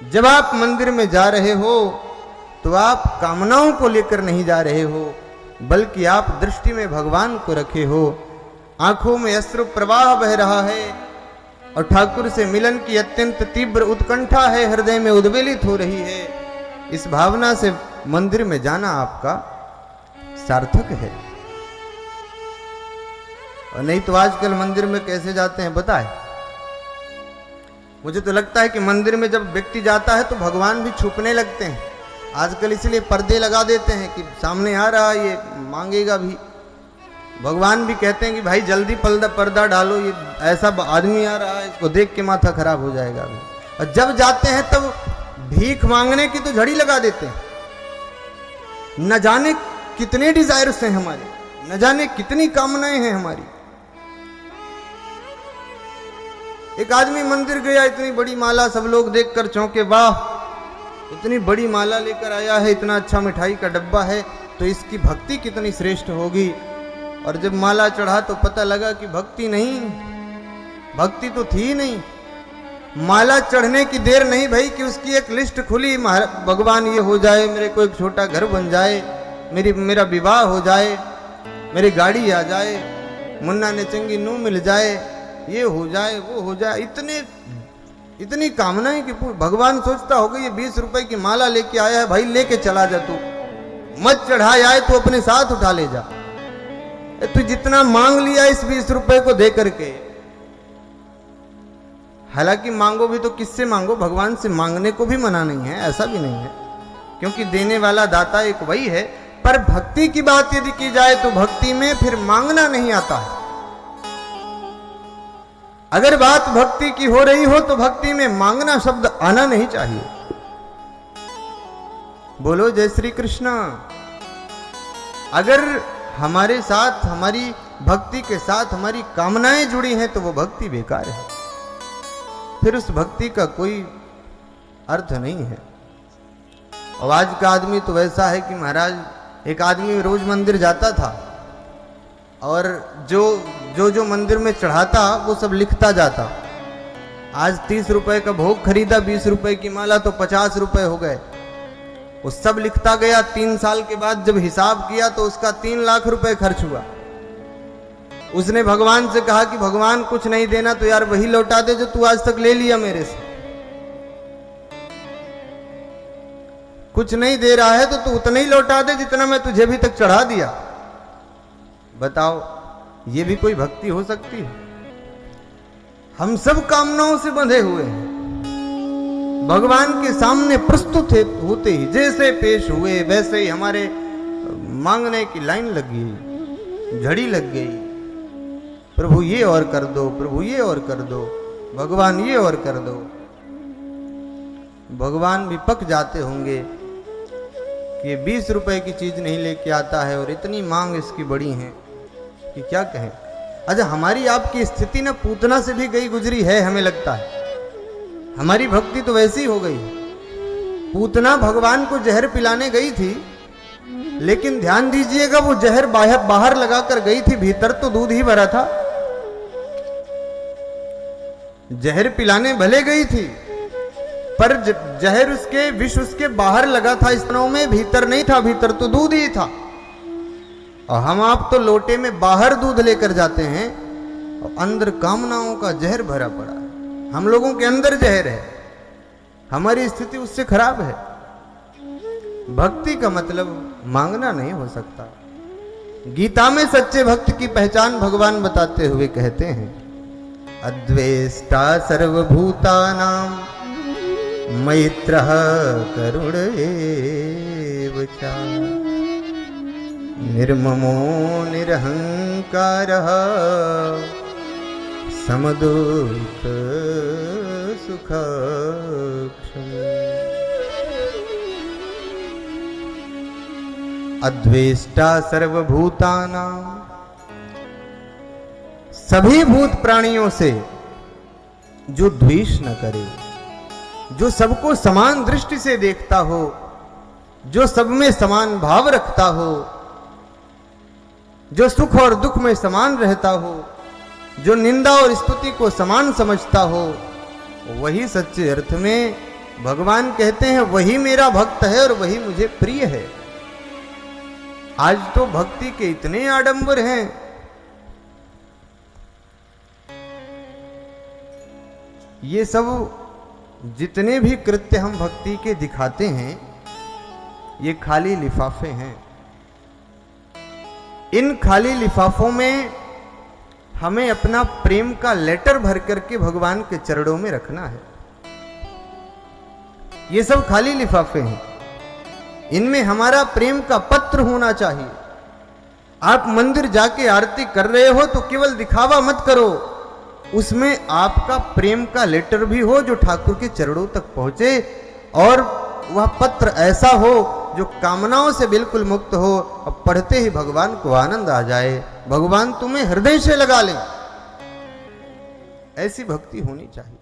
जब आप मंदिर में जा रहे हो तो आप कामनाओं को लेकर नहीं जा रहे हो, बल्कि आप दृष्टि में भगवान को रखे हो। आंखों में अश्रु प्रवाह बह रहा है और ठाकुर से मिलन की अत्यंत तीव्र उत्कंठा है, हृदय में उद्वेलित हो रही है। इस भावना से मंदिर में जाना आपका सार्थक है। और नहीं तो आजकल मंदिर में कैसे जाते हैं बताए? मुझे तो लगता है कि मंदिर में जब व्यक्ति जाता है तो भगवान भी छुपने लगते हैं। आजकल इसलिए पर्दे लगा देते हैं कि सामने आ रहा है, ये मांगेगा भी। भगवान भी कहते हैं कि भाई जल्दी पर्दा डालो, ये ऐसा आदमी आ रहा है, इसको देख के माथा खराब हो जाएगा अभी। और जब जाते हैं तब भीख मांगने की तो झड़ी लगा देते हैं। न जाने कितने डिजायर्स हैं हमारे, न जाने कितनी कामनाएं हैं हमारी। एक आदमी मंदिर गया, इतनी बड़ी माला, सब लोग देखकर चौंके, वाह इतनी बड़ी माला लेकर आया है, इतना अच्छा मिठाई का डब्बा है, तो इसकी भक्ति कितनी श्रेष्ठ होगी। और जब माला चढ़ा तो पता लगा कि भक्ति नहीं, भक्ति तो थी नहीं। माला चढ़ने की देर नहीं भाई कि उसकी एक लिस्ट खुली, भगवान ये हो जाए, मेरे को एक छोटा घर बन जाए, मेरा विवाह हो जाए, मेरी गाड़ी आ जाए, मुन्ना ने चंगी नू मिल जाए, ये हो जाए, वो हो जाए। इतनी कामनाएं कि भगवान सोचता होगा ये 20 रुपए की माला लेके आया है, भाई लेके चला जा, तू मत चढ़ाए, आए तो अपने साथ उठा ले जा। तू जितना मांग लिया इस 20 रुपए को दे करके, हालांकि मांगो भी तो किससे मांगो, भगवान से मांगने को भी मना नहीं है, ऐसा भी नहीं है, क्योंकि देने वाला दाता एक वही है। पर भक्ति की बात यदि की जाए तो भक्ति में फिर मांगना नहीं आता है। अगर बात भक्ति की हो रही हो तो भक्ति में मांगना शब्द आना नहीं चाहिए। बोलो जय श्री कृष्ण। अगर हमारे साथ, हमारी भक्ति के साथ हमारी कामनाएं जुड़ी हैं तो वो भक्ति बेकार है, फिर उस भक्ति का कोई अर्थ नहीं है। और आज का आदमी तो वैसा है कि महाराज, एक आदमी रोज मंदिर जाता था और जो मंदिर में चढ़ाता वो सब लिखता जाता। आज 30 रुपए का भोग खरीदा, 20 रुपए की माला, तो 50 रुपए हो गए। वो सब लिखता गया। 3 साल के बाद जब हिसाब किया तो उसका 3 लाख रुपए खर्च हुआ। उसने भगवान से कहा कि भगवान कुछ नहीं देना तो यार वही लौटा दे जो तू आज तक ले लिया मेरे से। कुछ नहीं दे रहा है तो तू उतना ही लौटा दे जितना मैं तुझे भी तक चढ़ा दिया। बताओ ये भी कोई भक्ति हो सकती है? हम सब कामनाओं से बंधे हुए हैं। भगवान के सामने प्रस्तुत होते ही जैसे पेश हुए वैसे ही हमारे मांगने की लाइन लग गई, झड़ी लग गई। प्रभु ये और कर दो, प्रभु ये और कर दो, भगवान ये और कर दो। भगवान भी पक जाते होंगे कि ये 20 रुपए की चीज नहीं लेके आता है और इतनी मांग इसकी बड़ी है कि क्या कहें। अच्छा, हमारी आपकी स्थिति ना पूतना से भी गई गुजरी है, हमें लगता है। हमारी भक्ति तो वैसी हो गई। पूतना भगवान को जहर पिलाने गई थी, लेकिन ध्यान दीजिएगा वो जहर बाहर लगाकर गई थी, भीतर तो दूध ही भरा था। जहर पिलाने भले गई थी पर जहर उसके विष उसके बाहर लगा था स्तनों में, भीतर नहीं था, भीतर तो दूध ही था। और हम आप तो लोटे में बाहर दूध लेकर जाते हैं और अंदर कामनाओं का जहर भरा पड़ा है। हम लोगों के अंदर जहर है, हमारी स्थिति उससे खराब है। भक्ति का मतलब मांगना नहीं हो सकता। गीता में सच्चे भक्त की पहचान भगवान बताते हुए कहते हैं, अद्वेष्टा सर्वभूतानां मैत्रः करुण एव च निर्ममो निरहंकारः समदुःख सुखक्षम। अद्वेष्टा सर्वभूतानां, सभी भूत प्राणियों से जो द्वेष न करे, जो सबको समान दृष्टि से देखता हो, जो सब में समान भाव रखता हो, जो सुख और दुख में समान रहता हो, जो निंदा और स्तुति को समान समझता हो, वही सच्चे अर्थ में भगवान कहते हैं वही मेरा भक्त है और वही मुझे प्रिय है। आज तो भक्ति के इतने आडंबर हैं, ये सब जितने भी कृत्य हम भक्ति के दिखाते हैं ये खाली लिफाफे हैं। इन खाली लिफाफों में हमें अपना प्रेम का लेटर भर करके भगवान के चरणों में रखना है। ये सब खाली लिफाफे हैं, इनमें हमारा प्रेम का पत्र होना चाहिए। आप मंदिर जाके आरती कर रहे हो तो केवल दिखावा मत करो, उसमें आपका प्रेम का लेटर भी हो जो ठाकुर के चरणों तक पहुंचे, और वह पत्र ऐसा हो जो कामनाओं से बिल्कुल मुक्त हो और पढ़ते ही भगवान को आनंद आ जाए, भगवान तुम्हें हृदय से लगा लें। ऐसी भक्ति होनी चाहिए।